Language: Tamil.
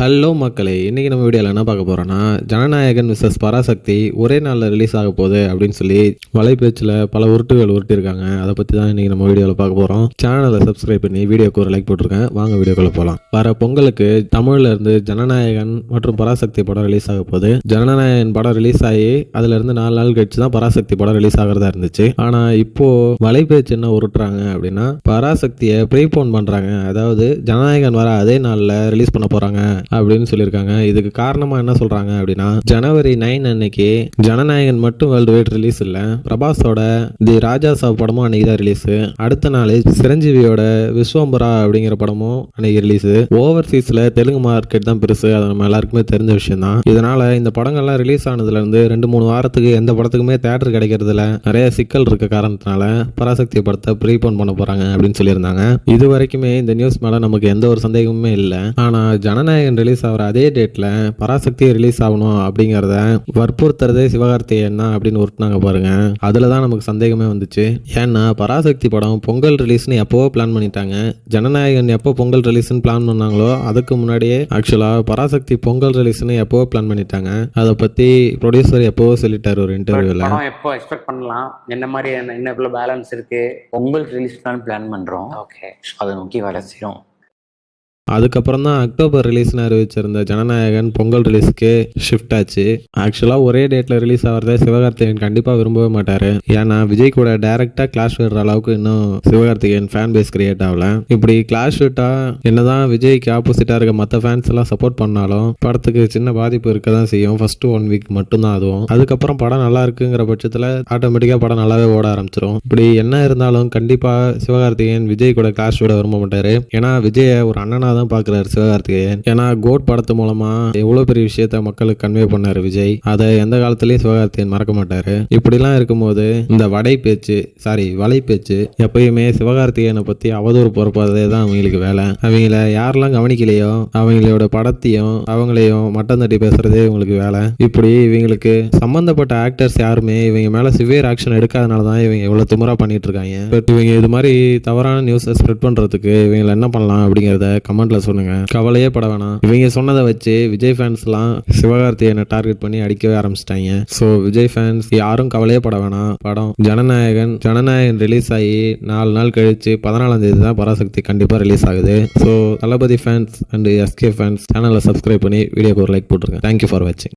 ஹலோ மக்களே, இன்றைக்கி நம்ம வீடியோவில் என்ன பார்க்க போகிறோன்னா, ஜனநாயகன் விசஸ் பராசக்தி ஒரே நாளில் ரிலீஸ் ஆக போகுது அப்படின்னு சொல்லி வலைபேச்சில் பல உருட்டுகள் உருட்டிருக்காங்க. அதை பற்றி தான் இன்றைக்கி நம்ம வீடியோவில் பார்க்க போகிறோம். சேனலை சப்ஸ்கிரைப் பண்ணி வீடியோக்கு ஒரு லைக் போட்டிருக்கேன். வாங்க வீடியோக்குள்ளே போகலாம். வர பொங்கலுக்கு தமிழில் இருந்து ஜனநாயகன் மற்றும் பராசக்தி படம் ரிலீஸ் ஆக போகுது. ஜனநாயகன் படம் ரிலீஸ் ஆகி அதிலிருந்து 4 நாள் கழிச்சு தான் பராசக்தி படம் ரிலீஸ் ஆகிறதா இருந்துச்சு. ஆனால் இப்போது வலைபேச்சு என்ன உருட்டுறாங்க அப்படின்னா, பராசக்தியை ப்ரீபோன் பண்ணுறாங்க. அதாவது ஜனநாயகன் வர அதே நாளில் ரிலீஸ் பண்ண போகிறாங்க அப்படின்னு சொல்லியிருக்காங்க. இதுக்கு காரணமா என்ன சொல்றாங்க அப்படின்னா, ஜனவரி 9 அன்னைக்கு ஜனநாயகன் மட்டும் வேர்ல்டு வைட் ரிலீஸ் இல்ல, பிரபாஸோட தி ராஜா சாப் படமும் அன்னைக்கு தான் ரிலீஸ். அடுத்த நாள் சிரஞ்சீவியோட விஸ்வம்பரா அப்படிங்கிற படமும் அன்னைக்கு ரிலீஸ். ஓவர்சீஸ்ல தெலுங்கு மார்க்கெட் தான் பெருசு, அது நம்ம எல்லாருக்குமே தெரிஞ்ச விஷயம் தான். இதனால இந்த படங்கள்லாம் ரிலீஸ் ஆனதுல இருந்து 2-3 வாரத்துக்கு எந்த படத்துக்குமே தேட்டர் கிடைக்கிறதுல நிறைய சிக்கல் இருக்க காரணத்தினால பராசக்தி படத்தை ப்ரீபோன் பண்ண போறாங்க அப்படின்னு சொல்லியிருந்தாங்க. இது வரைக்குமே இந்த நியூஸ் மேல நமக்கு எந்த ஒரு சந்தேகமுமே இல்லை. ஆனா ஜனநாயகன் ரிலீஸ் ஆகிற அதே டேட்ல பராசக்தி ரிலீஸ் ஆகணும் அப்படிங்கிறத வற்புறுத்துறதே சிவகார்த்திகேயன் தான் அப்படின்னு உருட்டுனாங்க பாருங்க. அதுல தான் நமக்கு சந்தேகமே வந்துச்சு. ஏன்னா பராசக்தி படம் பொங்கல் ரிலீஸ்னு எப்பவோ பிளான் பண்ணிட்டாங்க. ஜனநாயகன் எப்போ பொங்கல் ரிலீஸ்னு பிளான் பண்ணாங்களோ அதுக்கு முன்னாடியே ஆக்சுவலா பராசக்தி பொங்கல் ரிலீஸ்னு எப்பவோ பிளான் பண்ணிட்டாங்க. அதை பத்தி ப்ரொடியூசர் எப்பவோ சொல்லிட்டாரு ஒரு இன்டர்வியூல. எப்போ எக்ஸ்பெக்ட் பண்ணலாம், என்ன மாதிரி என்ன எவ்வளவு பேலன்ஸ் இருக்கு? பொங்கல் ரிலீஸ் பிளான் பண்றோம். ஓகே, அதை நோக்கி வேலை செய்யறோம். அதுக்கப்புறம் தான் அக்டோபர் ரிலீஸ்னு அறிவிச்சிருந்த ஜனநாயகன் பொங்கல் ரிலீஸ்க்கு ஷிஃப்ட் ஆச்சு. ஆக்சுவலாக ஒரே டேட்டில் ரிலீஸ் ஆகிறத சிவகார்த்திகேயன் கண்டிப்பாக விரும்பவே மாட்டார். ஏன்னா விஜய் கூட டைரெக்டாக கிளாஷ் விடுற அளவுக்கு இன்னும் சிவகார்த்திகேயன் ஃபேன் பேஸ் கிரியேட் ஆகல. இப்படி கிளாஷ் விட்டால் என்னதான் விஜய்க்கு ஆப்போசிட்டாக இருக்க மற்ற ஃபேன்ஸ் எல்லாம் சப்போர்ட் பண்ணாலும் படத்துக்கு சின்ன பாதிப்பு இருக்க தான் செய்யும். ஃபர்ஸ்ட் 1 வீக் மட்டும்தான் அதுவும். அதுக்கப்புறம் படம் நல்லா இருக்குங்கிற பட்சத்தில் ஆட்டோமேட்டிக்காக படம் நல்லாவே ஓட ஆரம்பிச்சிடும். இப்படி என்ன இருந்தாலும் கண்டிப்பாக சிவகார்த்திகேயன் விஜய் கூட கிளாஷ் விட விரும்ப மாட்டார். ஏன்னா விஜயை ஒரு அண்ணனா தான் பாக்குறாரு சிவகார்த்திகேயன். ஏன்னா கோட் படத்து மூலமா எவ்வளவு பெரிய விஷயத்த மக்களுக்கு கன்வே பண்ணாரு விஜய். அதை எந்த காலத்திலயும் சிவகார்த்திகேயன் மறக்க மாட்டாரு. இப்படிலாம் இருக்கும்போது இந்த வலை பேச்சு எப்பயுமே சிவகார்த்திகேயனை பத்தி அவதூறு பொறுப்பதே தான் அவங்களுக்கு வேலை. அவங்கள யாரெல்லாம் கவனிக்கலையோ அவங்களோட படத்தையும் அவங்களையும் மட்டம் தட்டி பேசுறதே இவங்களுக்கு வேலை. இப்படி இவங்களுக்கு சம்பந்தப்பட்ட ஆக்டர்ஸ் யாருமே இவங்க மேல சிவியர் ஆக்ஷன் எடுக்காதனாலதான் இவங்க எவ்வளவு திமிரா பண்ணிட்டு இருக்காங்க. பட் இவங்க இது மாதிரி தவறான நியூஸை ஸ்ப்ரெட் பண்றதுக்கு இவங்க என்ன பண்ணலாம் அப்படிங்கறத கமெண்ட்ல சொல்லுங்க. கவலையே பட வேணாம். இவங்க சொன்னதை வச்சு விஜய் ஃபேன்ஸ் எல்லாம் சிவகார்த்திகேயனை டார்கெட் பண்ணி அடிக்கவே ஆரம்பிச்சிட்டாங்க. சோ விஜய் ஃபேன்ஸ் யாரும் கவலையே பட வேணாம். படம் ஜனநாயகன் ரிலீஸ் ஆகி 4 நாள் கழிச்சு 14ஆம் தேதி தான் பராசக்தி கண்டிப்பா ரிலீஸ் ஆகுது. So Thalapathy fans and SK fans சேனலை சப்ஸ்கிரைப் பண்ணி வீடியோக்கு ஒரு லைக் போட்டுருங்க. தேங்க்யூ ஃபார் வாட்சிங்.